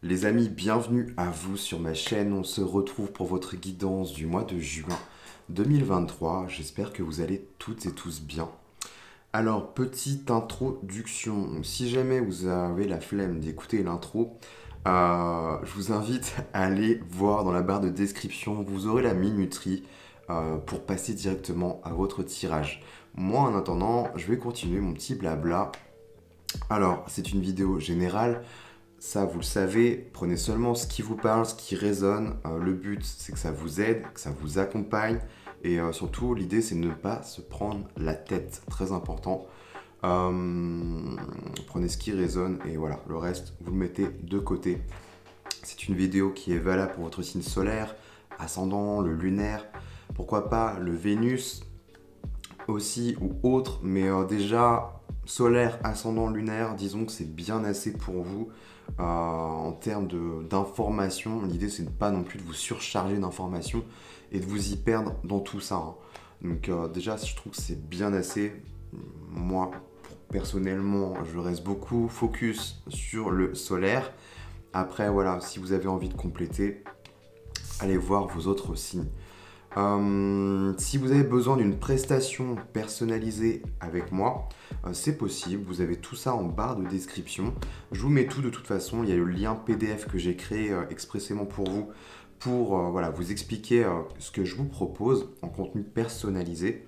Les amis, bienvenue à vous sur ma chaîne. On se retrouve pour votre guidance du mois de juin 2023. J'espère que vous allez toutes et tous bien. Alors, petite introduction. Si jamais vous avez la flemme d'écouter l'intro, je vous invite à aller voir dans la barre de description. Vous aurez la minuterie pour passer directement à votre tirage. Moi, en attendant, je vais continuer mon petit blabla. Alors, c'est une vidéo générale. Ça, vous le savez, prenez seulement ce qui vous parle, ce qui résonne. Le but, c'est que ça vous aide, que ça vous accompagne. Et surtout, l'idée, c'est de ne pas se prendre la tête. Très important. Prenez ce qui résonne et voilà, le reste, vous le mettez de côté. C'est une vidéo qui est valable pour votre signe solaire, ascendant, le lunaire, pourquoi pas le Vénus aussi ou autre, mais déjà solaire, ascendant, lunaire, disons que c'est bien assez pour vous. En termes d'informations, l'idée c'est de pas non plus de vous surcharger d'informations et de vous y perdre dans tout ça, hein. Donc déjà je trouve que c'est bien assez. Moi personnellement je reste beaucoup focus sur le solaire. Après voilà, si vous avez envie de compléter, allez voir vos autres signes. Si vous avez besoin d'une prestation personnalisée avec moi, c'est possible. Vous avez tout ça en barre de description. Je vous mets tout de toute façon. Il y a le lien PDF que j'ai créé expressément pour vous, pour voilà, vous expliquer ce que je vous propose en contenu personnalisé.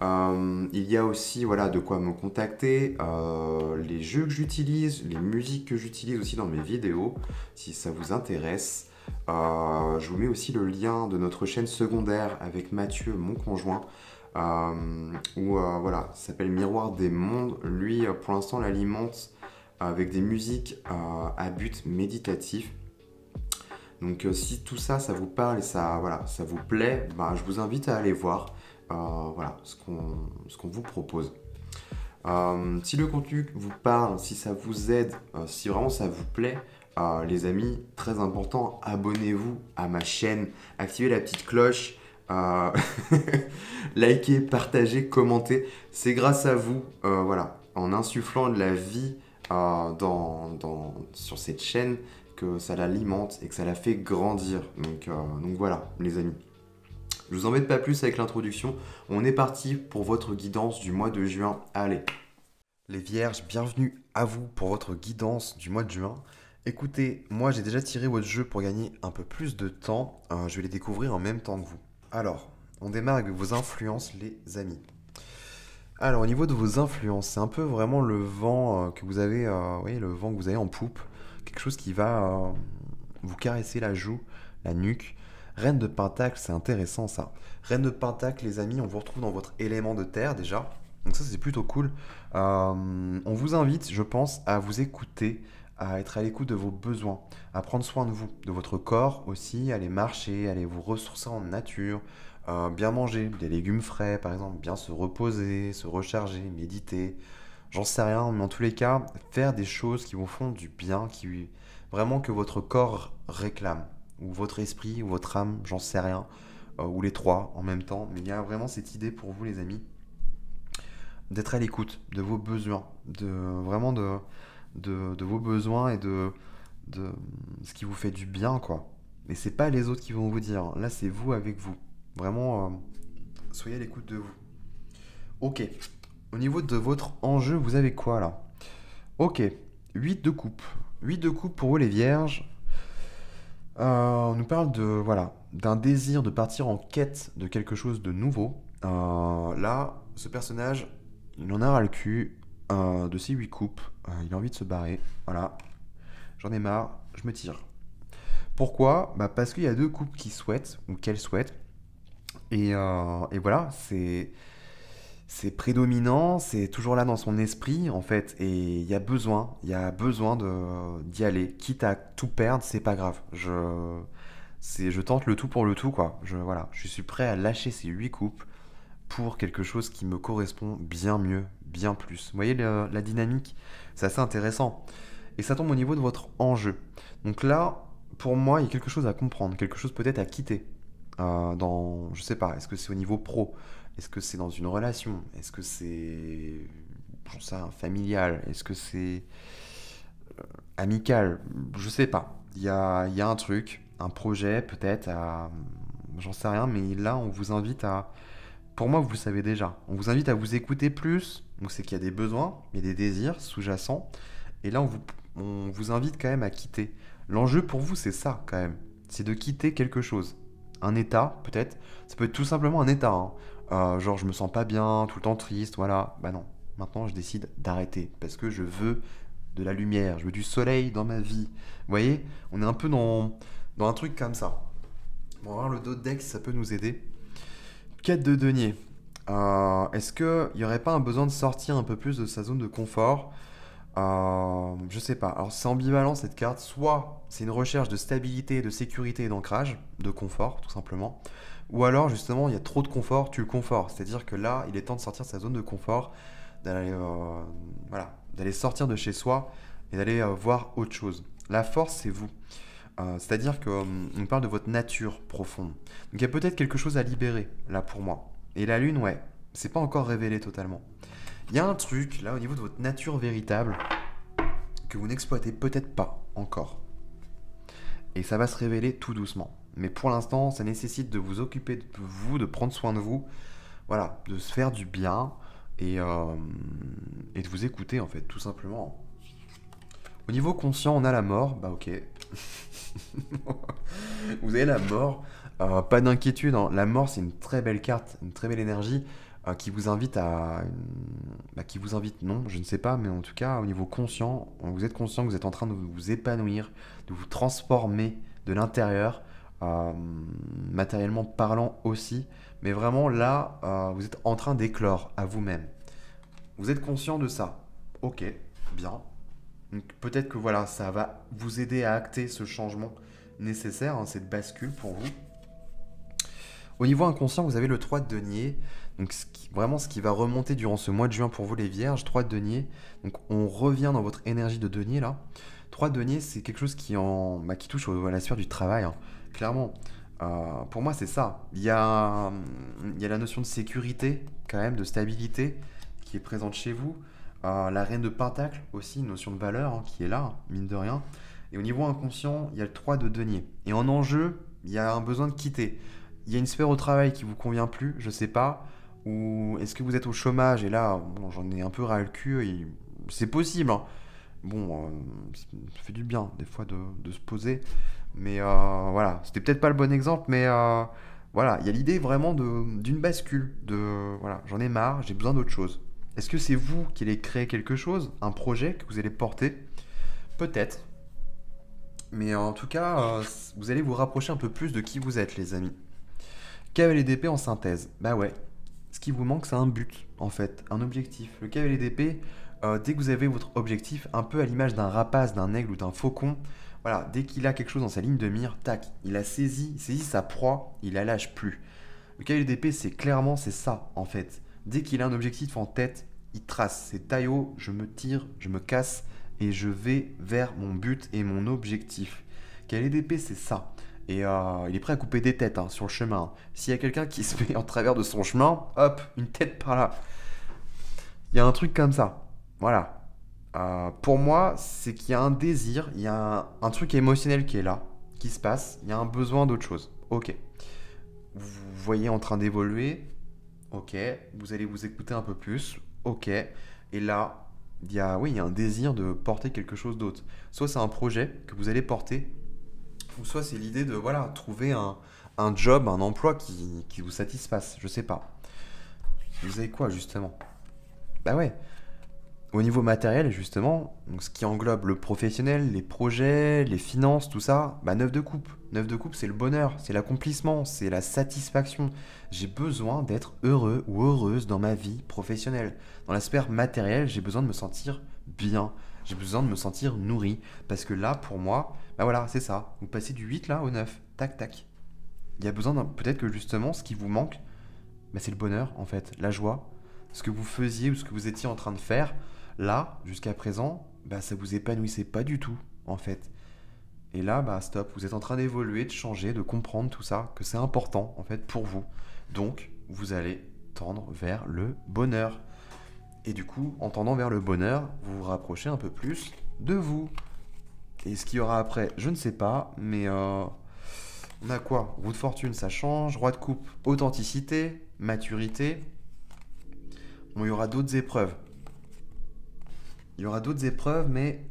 Il y a aussi voilà, de quoi me contacter, les jeux que j'utilise, les musiques que j'utilise aussi dans mes vidéos, si ça vous intéresse. Je vous mets aussi le lien de notre chaîne secondaire avec Mathieu, mon conjoint, où voilà, ça s'appelle Miroir des Mondes. Lui, pour l'instant, l'alimente avec des musiques à but méditatif. Donc, si tout ça, ça vous parle et ça, voilà, ça vous plaît, bah, je vous invite à aller voir voilà, ce qu'on vous propose. Si le contenu vous parle, si ça vous aide, si vraiment ça vous plaît, les amis, très important, abonnez-vous à ma chaîne, activez la petite cloche, euh, likez, partagez, commentez. C'est grâce à vous, voilà, en insufflant de la vie sur cette chaîne que ça l'alimente et que ça la fait grandir. Donc voilà, les amis. Je vous embête pas plus avec l'introduction. On est parti pour votre guidance du mois de juin. Allez. Les vierges, bienvenue à vous pour votre guidance du mois de juin. Écoutez, moi j'ai déjà tiré votre jeu pour gagner un peu plus de temps. Je vais les découvrir en même temps que vous. Alors, on démarre avec vos influences, les amis. Alors, au niveau de vos influences, c'est un peu vraiment le vent que vous avez, oui, le vent que vous avez en poupe. Quelque chose qui va vous caresser la joue, la nuque. Reine de Pentacle, c'est intéressant ça. Reine de Pentacle, les amis, on vous retrouve dans votre élément de terre déjà. Donc ça, c'est plutôt cool. On vous invite, je pense, à vous écouter, à être à l'écoute de vos besoins, à prendre soin de vous, de votre corps aussi, aller marcher, aller vous ressourcer en nature, bien manger, des légumes frais par exemple, bien se reposer, se recharger, méditer, j'en sais rien, mais en tous les cas, faire des choses qui vous font du bien, qui vraiment que votre corps réclame, ou votre esprit, ou votre âme, j'en sais rien, ou les trois en même temps, mais il y a vraiment cette idée pour vous les amis, d'être à l'écoute de vos besoins, vraiment de vos besoins et de ce qui vous fait du bien, quoi. Et c'est pas les autres qui vont vous dire, là c'est vous avec vous. Vraiment, soyez à l'écoute de vous. Ok, au niveau de votre enjeu, vous avez quoi là? Ok, 8 de coupe. 8 de coupe pour vous les vierges. On nous parle de, voilà, d'un désir de partir en quête de quelque chose de nouveau. Là, ce personnage, il en a ras le cul de ces 8 coupes. Il a envie de se barrer. Voilà, j'en ai marre, je me tire. Pourquoi? Bah parce qu'il y a deux couples qui souhaitent, ou qu'elles souhaitent. Et voilà, c'est prédominant, c'est toujours là dans son esprit en fait, et il y a besoin d'y aller, quitte à tout perdre, c'est pas grave. Je tente le tout pour le tout quoi. Voilà, je suis prêt à lâcher ces 8 coupes pour quelque chose qui me correspond bien mieux, bien plus. Vous voyez la dynamique, c'est assez intéressant. Et ça tombe au niveau de votre enjeu. Donc là, pour moi, il y a quelque chose à comprendre, quelque chose peut-être à quitter. Je sais pas, est-ce que c'est au niveau pro? Est-ce que c'est dans une relation? Est-ce que c'est, j'en sais rien, familial? Est-ce que c'est amical? Je sais pas. il y a un truc, un projet peut-être, j'en sais rien, mais là, on vous invite à... Pour moi, vous le savez déjà. On vous invite à vous écouter plus. Donc, c'est qu'il y a des besoins, il y a des désirs sous-jacents. Et là, on vous invite quand même à quitter. L'enjeu pour vous, c'est ça quand même. C'est de quitter quelque chose. Un état, peut-être. Ça peut être tout simplement un état, hein. Genre, je me sens pas bien, tout le temps triste, voilà. Bah non. Maintenant, je décide d'arrêter. Parce que je veux de la lumière, je veux du soleil dans ma vie. Vous voyez, on est un peu dans un truc comme ça. On va voir le dos de deck si ça peut nous aider. 4 de denier. Est-ce qu'il n'y aurait pas un besoin de sortir un peu plus de sa zone de confort? Je sais pas. Alors c'est ambivalent cette carte. Soit c'est une recherche de stabilité, de sécurité et d'ancrage, de confort tout simplement. Ou alors justement il y a trop de confort, tu le confort. C'est-à-dire que là il est temps de sortir de sa zone de confort, d'aller voilà, d'aller sortir de chez soi et d'aller voir autre chose. La force c'est vous. C'est-à-dire qu'on parle de votre nature profonde. Donc il y a peut-être quelque chose à libérer là pour moi. Et la lune, ouais, c'est pas encore révélé totalement. Il y a un truc là au niveau de votre nature véritable que vous n'exploitez peut-être pas encore. Et ça va se révéler tout doucement. Mais pour l'instant, ça nécessite de vous occuper de vous, de prendre soin de vous, voilà, de se faire du bien et de vous écouter en fait, tout simplement. Au niveau conscient, on a la mort, bah ok. Vous avez la mort, pas d'inquiétude, hein. La mort c'est une très belle carte, une très belle énergie qui vous invite qui vous invite, non, je ne sais pas, mais en tout cas au niveau conscient, vous êtes conscient que vous êtes en train de vous épanouir, de vous transformer de l'intérieur, euh, matériellement parlant aussi, mais vraiment là, vous êtes en train d'éclore à vous-même. Vous êtes conscient de ça. Ok, bien. Donc peut-être que voilà, ça va vous aider à acter ce changement nécessaire, hein, cette bascule pour vous. Au niveau inconscient, vous avez le 3 de denier. Donc vraiment ce qui va remonter durant ce mois de juin pour vous les vierges, 3 de denier. Donc on revient dans votre énergie de denier là. 3 de denier, c'est quelque chose qui touche à la sphère du travail, hein. Clairement. Pour moi, c'est ça. Il y a la notion de sécurité, quand même, de stabilité qui est présente chez vous. La reine de Pentacle aussi, une notion de valeur, hein, qui est là, mine de rien. Et au niveau inconscient, il y a le 3 de denier. Et en enjeu, il y a un besoin de quitter. Il y a une sphère au travail qui vous convient plus, je sais pas. Ou est-ce que vous êtes au chômage et là, bon, j'en ai un peu ras le cul. C'est possible, hein. Bon, ça fait du bien des fois de se poser. Mais voilà, c'était peut-être pas le bon exemple, mais voilà, il y a l'idée vraiment d'une bascule. Voilà, j'en ai marre, j'ai besoin d'autre chose. Est-ce que c'est vous qui allez créer quelque chose, un projet que vous allez porter? Peut-être. Mais en tout cas, vous allez vous rapprocher un peu plus de qui vous êtes, les amis. Cavalier d'épée en synthèse. Bah ouais. Ce qui vous manque, c'est un but, en fait, un objectif. Le cavalier d'épée, dès que vous avez votre objectif, un peu à l'image d'un rapace, d'un aigle ou d'un faucon, voilà, dès qu'il a quelque chose dans sa ligne de mire, tac, il a saisi sa proie, il la lâche plus. Le cavalier d'épée, c'est ça, en fait. Dès qu'il a un objectif en tête, il trace. C'est taillot, je me tire, je me casse et je vais vers mon but et mon objectif. Cavalier d'épée, c'est ça. Et il est prêt à couper des têtes, hein, sur le chemin. S'il y a quelqu'un qui se met en travers de son chemin, hop, une tête par là. Il y a un truc comme ça. Voilà. Pour moi, c'est qu'il y a un désir, il y a un truc émotionnel qui est là, qui se passe. Il y a un besoin d'autre chose. Ok. Vous voyez en train d'évoluer. Ok. Vous allez vous écouter un peu plus. Ok. Et là, oui, il y a un désir de porter quelque chose d'autre. Soit c'est un projet que vous allez porter, ou soit c'est l'idée de voilà, trouver un job, un emploi qui vous satisfasse. Je sais pas. Vous avez quoi justement? Bah ouais. Au niveau matériel, justement, donc ce qui englobe le professionnel, les projets, les finances, tout ça, bah 9 de coupe. 9 de coupe, c'est le bonheur, c'est l'accomplissement, c'est la satisfaction. J'ai besoin d'être heureux ou heureuse dans ma vie professionnelle. Dans la sphère matérielle, j'ai besoin de me sentir bien. J'ai besoin de me sentir nourri. Parce que là, pour moi, bah voilà, c'est ça. Vous passez du 8 là au 9. Tac, tac. Il y a besoin peut-être que justement, ce qui vous manque, bah, c'est le bonheur, en fait, la joie. Ce que vous faisiez ou ce que vous étiez en train de faire, là, jusqu'à présent, bah, ça vous épanouissait pas du tout, en fait. Et là, bah stop, vous êtes en train d'évoluer, de changer, de comprendre tout ça, que c'est important, en fait, pour vous. Donc, vous allez tendre vers le bonheur. Et du coup, en tendant vers le bonheur, vous vous rapprochez un peu plus de vous. Et ce qu'il y aura après, je ne sais pas, mais on a quoi? Roue de fortune, ça change. Roi de coupe, authenticité, maturité. Bon, il y aura d'autres épreuves. Il y aura d'autres épreuves, mais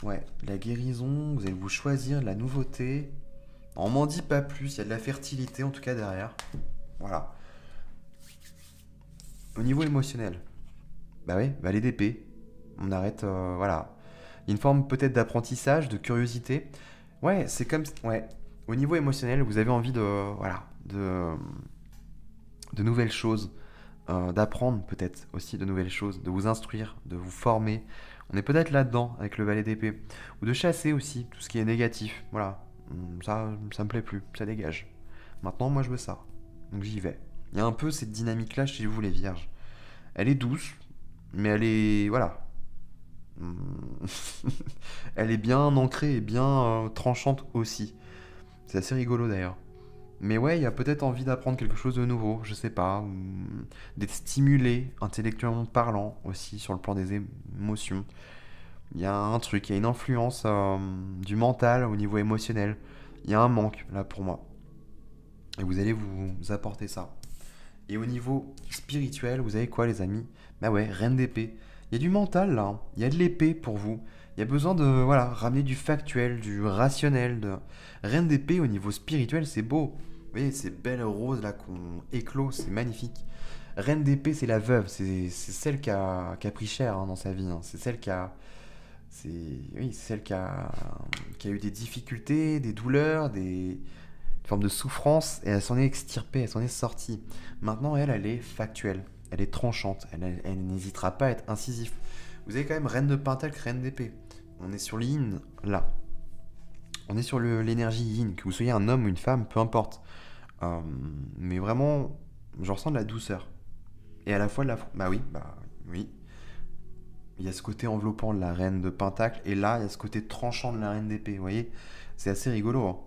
ouais, la guérison, vous allez vous choisir de la nouveauté. On m'en dit pas plus, il y a de la fertilité en tout cas derrière. Voilà. Au niveau émotionnel, bah oui, valet d'épée. On arrête, voilà. Il y a une forme peut-être d'apprentissage, de curiosité. Ouais, c'est comme, ouais. Au niveau émotionnel, vous avez envie de, voilà, de nouvelles choses, d'apprendre peut-être aussi de nouvelles choses, de vous instruire, de vous former. On est peut-être là-dedans avec le valet d'épée. Ou de chasser aussi tout ce qui est négatif. Voilà. Ça me plaît plus, ça dégage. Maintenant, moi je veux ça. Donc j'y vais. Il y a un peu cette dynamique-là chez vous les vierges. Elle est douce, mais elle est... Voilà. Elle est bien ancrée et bien tranchante aussi. C'est assez rigolo d'ailleurs. Mais ouais, il y a peut-être envie d'apprendre quelque chose de nouveau, je sais pas, ou d'être stimulé intellectuellement parlant aussi sur le plan des émotions. Il y a un truc, il y a une influence du mental au niveau émotionnel. Il y a un manque là pour moi. Et vous allez vous apporter ça. Et au niveau spirituel, vous avez quoi les amis? Bah ouais, reine d'épée. Il y a du mental là, hein. Il y a de l'épée pour vous. Il y a besoin de voilà, ramener du factuel, du rationnel. Reine d'épée au niveau spirituel, c'est beau. Vous voyez, ces belles roses là qu'on éclot, c'est magnifique. Reine d'épée, c'est la veuve, c'est celle qui a pris cher hein, dans sa vie. Hein. C'est celle qui a, c'est oui, c'est celle qui a eu des difficultés, des douleurs, une forme de souffrance, et elle s'en est extirpée, elle s'en est sortie. Maintenant, elle est factuelle, elle est tranchante, elle n'hésitera pas à être incisif. Vous avez quand même reine de pentacle, reine d'épée. On est sur l'yin, là. On est sur l'énergie yin, que vous soyez un homme ou une femme, peu importe. Mais vraiment, je ressens de la douceur. Et à la fois de la... Bah oui. Il y a ce côté enveloppant de la reine de pentacle, et là, il y a ce côté tranchant de la reine d'épée, vous voyez? C'est assez rigolo, hein.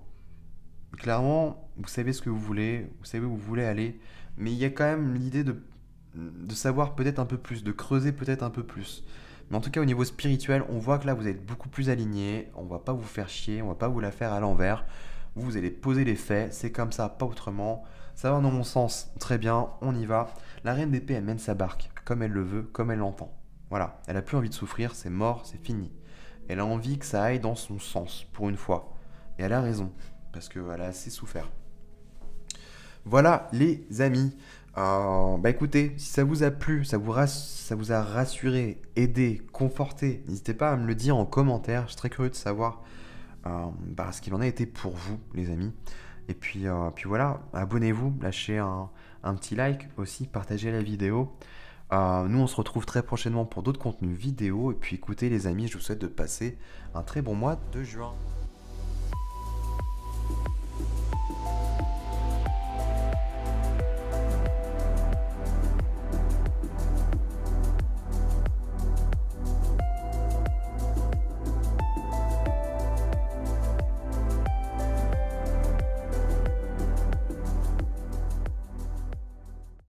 Clairement, vous savez ce que vous voulez, vous savez où vous voulez aller, mais il y a quand même l'idée de savoir peut-être un peu plus, de creuser peut-être un peu plus. Mais en tout cas, au niveau spirituel, on voit que là, vous êtes beaucoup plus aligné, on va pas vous faire chier, on va pas vous la faire à l'envers. Vous allez poser les faits, c'est comme ça, pas autrement. Ça va dans mon sens, très bien, on y va. La reine d'épée, elle mène sa barque, comme elle le veut, comme elle l'entend. Voilà, elle a plus envie de souffrir, c'est mort, c'est fini. Elle a envie que ça aille dans son sens, pour une fois. Et elle a raison, parce qu'elle a assez souffert. Voilà les amis. Bah écoutez, si ça vous a plu, ça vous a rassuré, aidé, conforté, n'hésitez pas à me le dire en commentaire. Je suis très curieux de savoir ce qu'il en a été pour vous, les amis. Et puis voilà, abonnez-vous, lâchez un petit like aussi, partagez la vidéo. Nous, on se retrouve très prochainement pour d'autres contenus vidéo. Et puis écoutez les amis, je vous souhaite de passer un très bon mois de juin.